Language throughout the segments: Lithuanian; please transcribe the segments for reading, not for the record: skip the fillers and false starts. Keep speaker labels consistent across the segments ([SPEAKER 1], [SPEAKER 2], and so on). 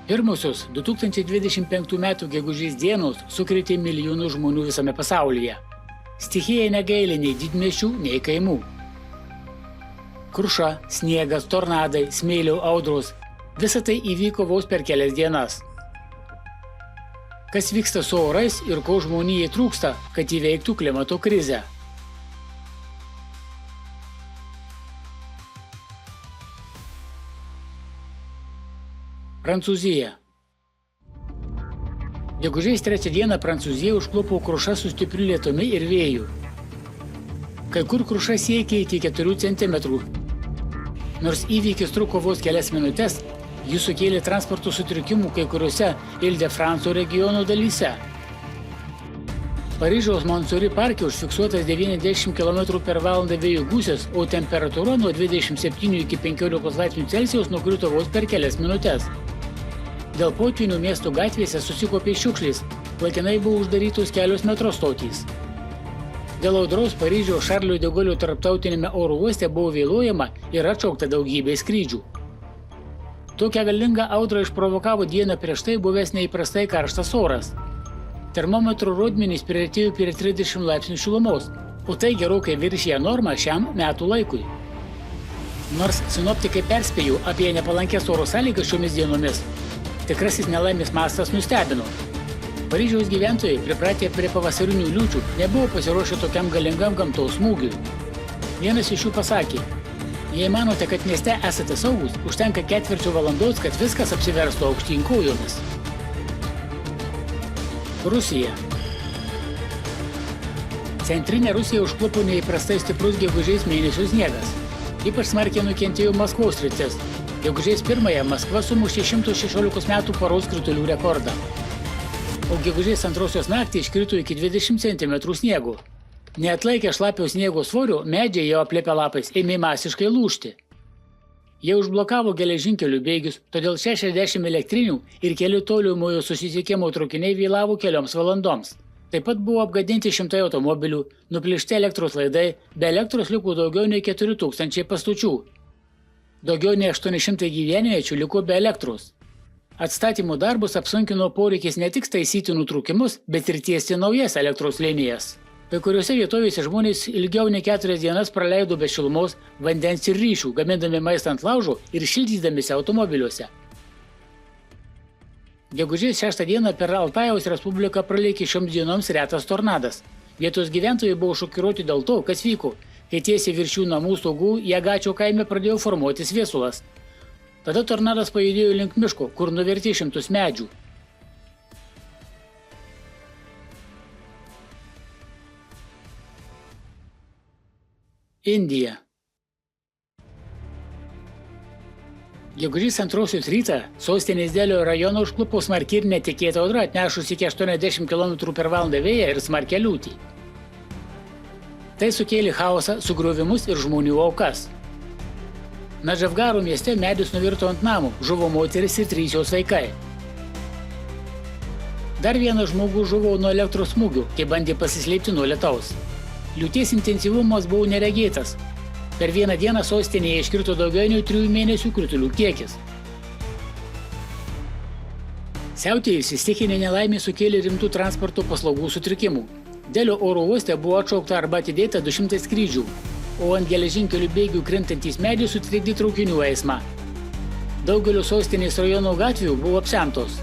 [SPEAKER 1] Pirmosios 2025 m. gegužės dienos sukrėtė milijonų žmonių visame pasaulyje. Stichija negaili nei didmiesčių, nei kaimų. Kruša, sniegas, tornadai, smėlio audros – visa tai įvyko vos per kelias dienas. Kas vyksta su orais ir ko žmonijai trūksta, kad įveiktų klimato krizę? Prancūzija. Gegužės 3 dieną Prancūzija užklupo kruša su stipriu lietumi ir vėju. Kai kur kruša siekė iki 4 cm. Nors įvykis truko vos kelias minutes, jis sukėlė transporto sutrikimų kai kuriuose Ile-de-France regiono dalyse. Paryžiaus Montsouris parke užfiksuotas 90 km/h vėjo gūsis, o temperatūra nuo 27 iki 15 laipsnių Celsijaus nukrito vos per kelias minutes. Dėl potvynių miestų gatvėse susikopė šiukšlės, laikinai buvo uždarytos kelios metro stotys. Dėl audros Paryžiaus Šarlio de Golio tarptautinėme oro uoste buvo vėluojama ir atšaukta daugybė skrydžių. Tokią galingą audrą išprovokavo dieną prieš tai buvęs neįprastai karštas oras. Termometro rodmenys priartėjo prie 30 laipsnių šilumos, o tai gerokai viršija normą šiam metų laikui. Nors sinoptikai perspėjo apie nepalankės oro sąlygas šiomis dienomis, tikrasis nelaimės mastas nustebino. Paryžiaus gyventojai, pripratę prie pavasarinių liūčių, nebuvo pasiruošę tokiam galingam gamtos smūgiui. Vienas iš jų pasakė: jei manote, kad mieste esate saugus, užtenka ketvirčio valandos, kad viskas apsiverstų aukštyn kojomis. Rusija. Centrinę Rusiją užklupo neįprastai stiprus gegužės mėnesio sniegas. Ypač smarkiai nukentėjo Maskvos sritis. Gegužės 1-ąją Maskva sumušė 116 metų paros kritulių rekordą. O gegužės 2-osios naktį iškrito iki 20 cm sniego. Neatlaikę šlapio sniego svorio, medžiai jau aplėpę lapais ėmė masiškai lūžti. Jie užblokavo geležinkelių bėgius, todėl 60 elektrinių ir keli tolimojo susisiekimo traukiniai vėlavo kelioms valandoms. Taip pat buvo apgadinti šimtai automobilių, nuplėšti elektros laidai, be elektros liko daugiau nei 4000 pastočių. Daugiau nei 800 gyvenviečių liko be elektros. Atstatymo darbus apsunkino poreikis ne tik taisyti nutrūkimus, bet ir tiesti naujas elektros linijas. Kai kuriuose vietovėse žmonės ilgiau nei 4 dienas praleido be šilumos, vandens ir ryšių, gamindami maistą ant laužo ir šildydamiesi automobiliuose. Gegužės 6 dieną per Altajaus Respubliką pralėkė šioms dienoms retas tornadas. Vietos gyventojai buvo šokiruoti dėl to, kas vyko, kai tiesiai virš jų namų stogų Jagačio kaime pradėjo formuotis viesulas. Tada tornadas pajudėjo link miško, kur nuvertė šimtus medžių. Indija. Gegužės 2 rytą sostinės Delio rajono užklupo smarki ir netikėta audra, atnešus iki 80 km/h vėją ir smarkią liūtį. Tai sukėlė chaosą, sugriovimus ir žmonių aukas. Nadžavgaro mieste medis nuvirto ant namų, žuvo moteris ir 3 jos vaikai. Dar vienas žmogus žuvo nuo elektros smūgių, kai bandė pasislėpti nuo lietaus. Liūties intensyvumas buvo neregėtas. Per vieną dieną sostinėje iškrito daugiau nei 3 mėnesių kritulių kiekis. Siautėjusi stichinė nelaimė sukėlė rimtų transporto paslaugų sutrikimų. Delio oro uoste buvo atšaukta arba atidėta 200 skrydžių, o ant geležinkelių bėgių krintantys medžiai sutrikdė traukinių eismą. Daugelio sostinės rajono gatvių buvo apsemtos.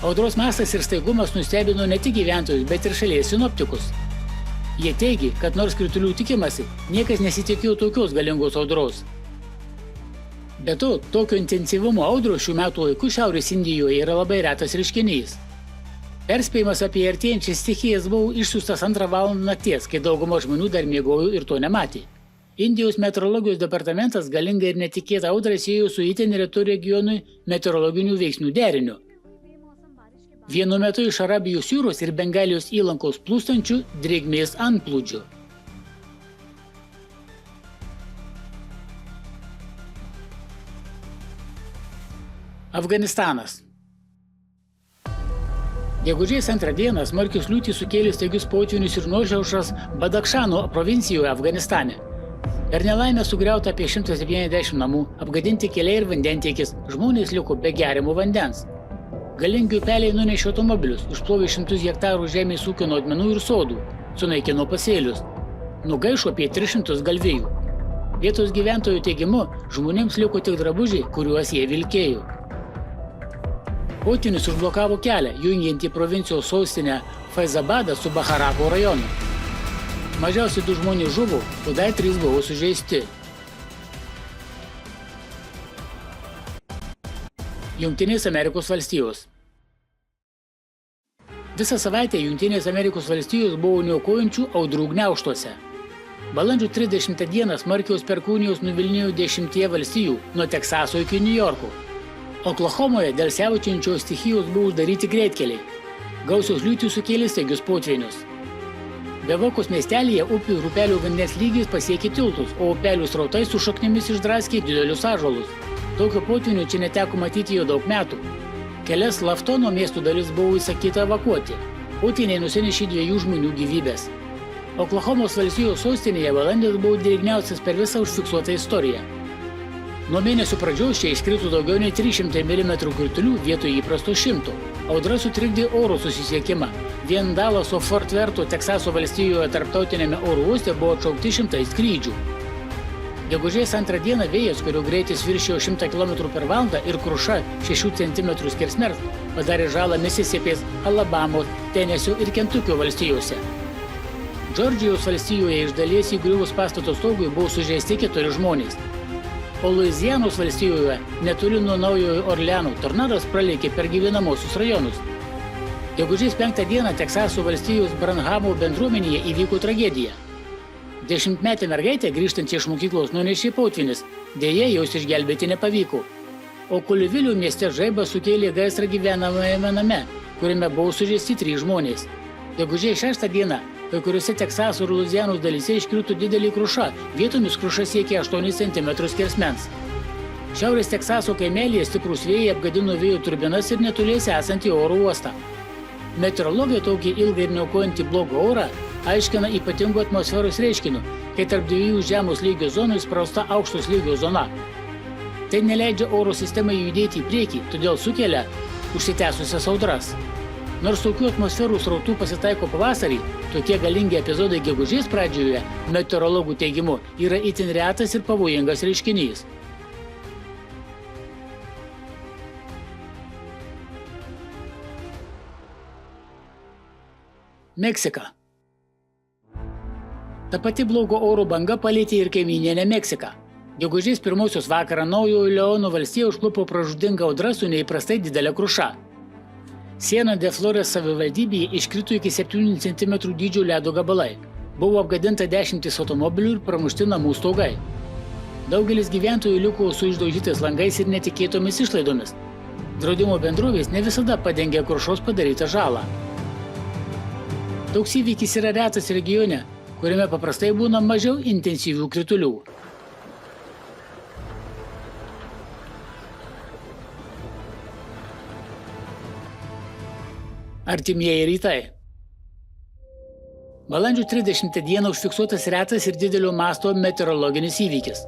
[SPEAKER 1] Audros mastas ir staigumas nustebino ne tik gyventojus, bet ir šalies sinoptikus. Jie teigė, kad nors kritulių tikimasi, niekas nesitikėjo tokios galingos audros. Be to, tokio intensyvumo audros šių metų laikų Šiaurės Indijoje yra labai retas reiškinys. Perspėjimas apie artėjančias stichijas buvo išsiųstas 2 valandą nakties, kai dauguma žmonių dar miegojo ir to nematė. Indijos meteorologijos departamentas galingą ir netikėtą audrą siejo su itin retu regionui meteorologinių veiksnių deriniu. Vienu metu iš Arabijos jūros ir Bengalijos įlankos plūstančių drėgmės antplūdžių. Afganistanas. Gegužės 2 dieną smarkios liūtys sukėlė staigius potvynius ir nuošliaužas Badakšano provincijoje Afganistane. Per nelaimę sugriauta apie 170 namų, apgadinti keliai ir vandentiekis, žmonės liko be geriamo vandens. Galingi upeliai nunešė automobilius, užplovė 100 hektarų žemės ūkio naudmenų ir sodų, sunaikino pasėlius. Nugaišo apie 300 galvijų. Vietos gyventojų teigimu, žmonėms liko tik drabužiai, kuriuos jie vilkėjo. Potvynis užblokavo kelią, jungiantį provincijos sostinę Faizabadą su Baharako rajonu. Mažiausiai 2 žmonės žuvo, o dar 3 buvo sužeisti. Jungtinės Amerikos valstijos. Visą savaitę Jungtinės Amerikos valstijos buvo niokojančių audrų gniaužtuose. Balandžio 30 dieną smarkios perkūnijos nuvilnijo 10 valstijų, nuo Teksaso iki Niujorko. Oklahomoje dėl siaučiančios stichijos buvo uždaryti greitkeliai. Gausios liūtys sukėlė staigius potvynius. Bevokos miestelyje upių ir upelių vandens lygis pasiekė tiltus, o upelių srautai su šaknimis išdraskė didelius ąžuolus. Tokio potvynio čia neteko matyti jau daug metų. Kelias Laftono miestų dalis buvo įsakyta evakuoti. Potvyniai nusinešė 2 žmonių gyvybės. Oklahomos valstijos sostinėje balandis buvo drėgniausias per visą užfiksuotą istoriją. Nuo mėnesio pradžios čia iškrito daugiau nei 300 mm kritulių vietoj įprasto 100. Audra sutrikdė oro susisiekimą. Vien Dalaso Fort Worth, Teksaso valstijoje tarptautinėme oro uoste buvo atšaukti 100 skrydžių. Gegužės 2 dieną vėjas, kurio greitis viršijo 100 km/h ir kruša 6 cm skersmens, padarė žalą Misisipės, Alabamos, Tenesio ir Kentukio valstijose. Džordžijos valstijoje iš dalies įgriuvus pastato stogui buvo sužeisti 4 žmonės. O Luizianos valstijoje, netoli nuo Naujojo Orleano, tornadas pralėkė per gyvenamosius rajonus. Gegužės 5 dieną Teksaso valstijos Branhamo bendruomenėje įvyko tragedija. 10-metė mergaitė, grįžtanti iš mokyklos, nunešė potvynis, deja jos išgelbėti nepavyko. O Kulivilių mieste žaibas sukėlė gaisrą gyvenamajame name, kuriame buvo sužeisti 3 žmonės. Gegužės 6 dieną kai kuriuose Teksaso ir Luizianos dalyse iškrito didelė kruša, vietomis kruša siekė 8 cm skersmens. Šiaurės Teksaso kaimelyje stiprūs vėjai apgadino vėjo turbinas ir netoliese esantį oro uostą. Meteorologai tokį ilgą ir niokojantį blogą orą aiškina ypatingų atmosferos reiškiniu, kai tarp 2 žemos lygio zonų įsprausta aukštos lygio zona. Tai neleidžia oro sistemai judėti į priekį, todėl sukelia užsitęsusias audras. Nors tokių atmosferų srautų pasitaiko pavasarį, tokie galingi epizodai gegužės pradžioje, meteorologų teigimu, yra itin retas ir pavojingas reiškinys. Meksika. Ta pati blogo oro banga palietė ir kaimyninę Meksiką. Gegužės 1 vakarą Naujojo Leono valstijoje užklupo pražūdinga audra su neįprastai didelė kruša. Siena de Flores savivaldybėje iškrito iki 7 cm dydžio ledo gabalai. Buvo apgadinta 10 automobilių ir pramušti namų stogai. Daugelis gyventojų liko su išdaužytais langais ir netikėtomis išlaidomis. Draudimo bendrovės ne visada padengia krušos padarytą žalą. Toks įvykis yra retas regione, kuriame paprastai būna mažiau intensyvių kritulių. Artimieji rytai. Balandžio 30 dieną užfiksuotas retas ir didelio masto meteorologinis įvykis.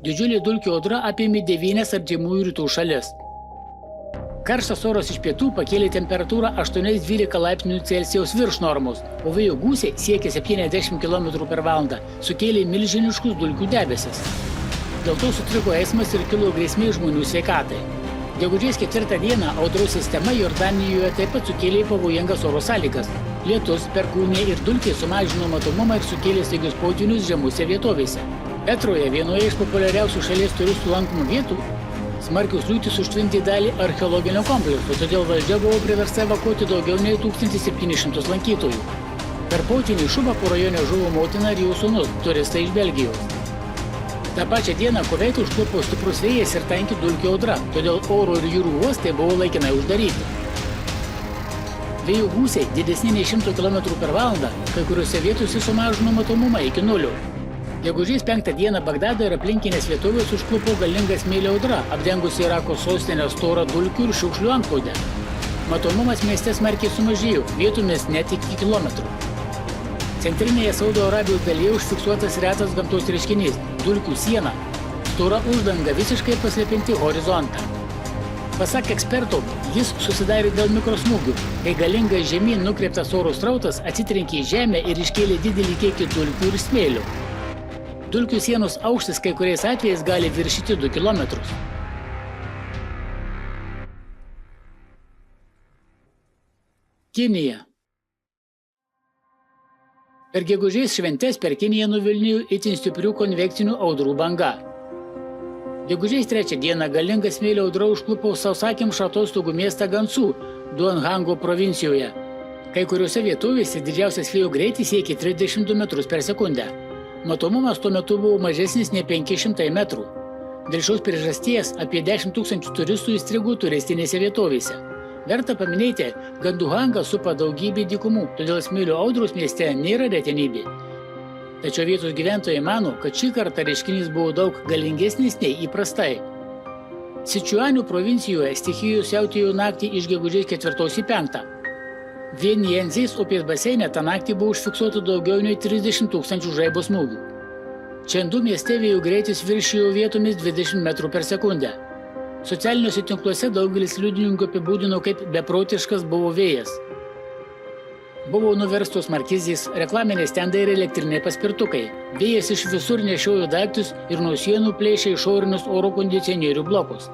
[SPEAKER 1] Didžiulė dulkių audra apėmė 9 artimųjų rytų šalis. Karštas oras iš pietų pakėlė temperatūrą 8–12 laipsnių Celsijaus virš normos, o vėjo gūsiai siekė 70 km/h, sukėlė milžiniškus dulkių debesis. Dėl to sutriko eismas ir kilo grėsmė žmonių sveikatai. Gegužės 4 dieną audros sistema Jordanijoje taip pat sukėlė pavojingas oro sąlygas. Lietus, perkūnija ir dulkės sumažino matomumą ir sukėlė staigius potvynius žemose vietovėse. Petroje, vienoje iš populiariausių šalies turistų lankomų vietų, smarkios liūtys užtvindė dalį archeologinio komplekso, todėl valdžia buvo priversta evakuoti daugiau nei 1700 lankytojų. Per potvynį Šubako rajone žuvo motina ir jų sūnus, turistai iš Belgijos. Ta pačią dieną Kuveitą užklupo stiprus vėjas ir tanki dulkių audra, todėl oro ir jūrų uostai buvo laikinai uždaryti. Vėjo gūsiai didesni nei 100 km/h, kai kuriuose vietose sumažino matomumą iki 0. Gegužės 5 dieną Bagdado ir aplinkinės vietovės užklupo galinga smėlio audra, apdengusi Irako sostinę storą dulkių ir šiukšlių antklaudę. Matomumas mieste smarkiai sumažėjo, vietomis net iki kilometrų. Centrinėje Saudo Arabijos dalyje užfiksuotas retas gamtos reiškinys – dulkių siena. Stora uždanga visiškai paslėpinti horizontą. Pasak ekspertų, jis susidarė dėl mikrosmūgių, kai galingas žemyn nukreiptas oro srautas atsitrenkė į žemę ir iškėlė didelį kiekį dulkių ir smėlių. Dulkių sienos aukštis kai kuriais atvejais gali viršyti 2 kilometrus. Kinija. Per gegužės šventes per Kiniją nuvilnijo itin stiprių konvekcinių audrų banga. Gegužės 3 dieną galinga smėlio audra užklupo sausakimšą atostogų miestą Gansu, Duanhango provincijoje. Kai kuriuose vietovėse didžiausias vėjo greitis siekė 32 metrus per sekundę. Matomumas tuo metu buvo mažesnis nei 500 metrų. Dėl šios priežasties apie 10 000 turistų įstrigo turistinėse vietovėse. Verta paminėti, kad Duhangą supa daugybė dykumų, todėl smėlio audros mieste nėra retenybė. Tačiau vietos gyventojai mano, kad šį kartą reiškinys buvo daug galingesnis nei įprastai. Sičiuanių provincijoje stichijos siautėjo naktį iš gegužės 4 į 5. Vien Jenzės upės baseine tą naktį buvo užfiksuota daugiau nei 30 000 žaibo smūgių. Čendu mieste vėjo greitis viršijo vietomis 20 metrų per sekundę. Socialiniuose tinkluose daugelis liudininkų apibūdino, kaip beprotiškas buvo vėjas. Buvo nuverstos markizės, reklaminiai stendai ir elektriniai paspirtukai. Vėjas iš visur nešiojo daiktus ir nuo sienų plėšė išorinius oro kondicionierių blokus.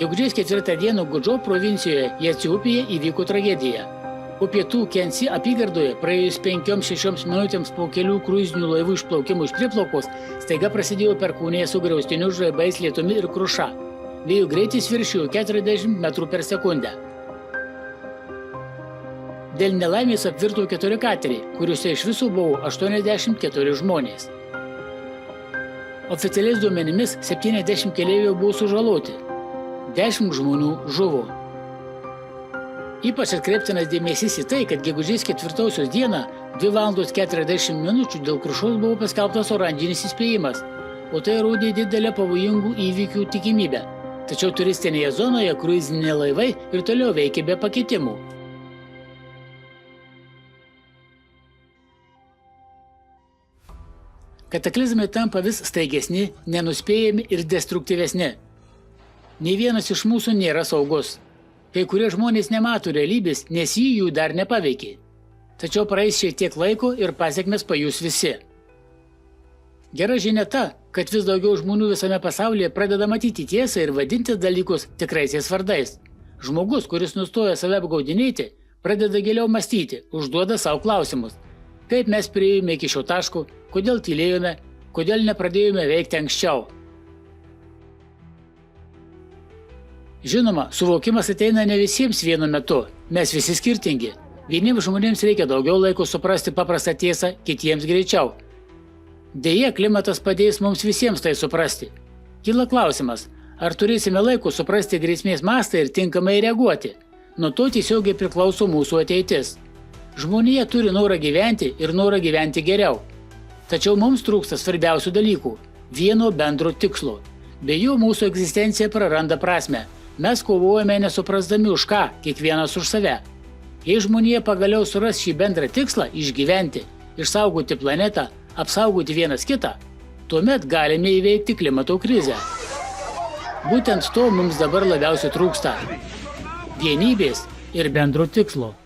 [SPEAKER 1] Gegužės 4 dieną Gudžo provincijoje Etiopija įvyko tragedija. Po pietų Kensi apygardoje praėjus 5-6 minutėms po kelių kruizinių laivų išplaukimų iš prieplaukos staiga prasidėjo perkūnija su griaustiniu, žaibais, lietumi ir kruša. Vėjo greitis viršijo 40 metrų per sekundę. Dėl nelaimės apvirto 4 kateriai, kuriuose iš viso buvo 84 žmonės. Oficialiais duomenimis 70 keleivių buvo sužaloti. 10 žmonių žuvo. Ypač atkreiptinas dėmesys į tai, kad gegužės 4 dieną 2 valandos 40 minučių dėl krušos buvo paskelbtas oranžinis įspėjimas, o tai rodė didelę pavojingų įvykių tikimybę. Tačiau turistinėje zonoje kruiziniai laivai ir toliau veikė be pakeitimų. Kataklizmai tampa vis staigesni, nenuspėjami ir destruktyvesni. Nei vienas iš mūsų nėra saugus. Kai kurie žmonės nemato realybės, nes jį jų dar nepaveikė. Tačiau praeis šiek tiek laiko ir pasekmes pajus visi. Gera žinia ta, kad vis daugiau žmonių visame pasaulyje pradeda matyti tiesą ir vadinti dalykus tikraisiais vardais. Žmogus, kuris nustoja save apgaudinėti, pradeda giliau mąstyti, užduoda savo klausimus. Kaip mes priėjome iki šio taško, kodėl tylėjome, kodėl nepradėjome veikti anksčiau. Žinoma, suvokimas ateina ne visiems vienu metu, mes visi skirtingi. Vieniems žmonėms reikia daugiau laiko suprasti paprastą tiesą, kitiems greičiau. Deja, klimatas padės mums visiems tai suprasti. Kyla klausimas, ar turėsime laiko suprasti grėsmės mastą ir tinkamai reaguoti? Nuo to tiesiogiai priklauso mūsų ateitis. Žmonija turi norą gyventi ir norą gyventi geriau. Tačiau mums trūksta svarbiausių dalykų – vieno bendro tikslo. Be jo mūsų egzistencija praranda prasmę. Mes kovojame nesuprasdami už ką, kiekvienas už save. Jei žmonija pagaliau suras šį bendrą tikslą – išgyventi, išsaugoti planetą, apsaugoti vienas kitą, tuomet galime įveikti klimato krizę. Būtent to mums dabar labiausiai trūksta – vienybės ir bendro tikslo.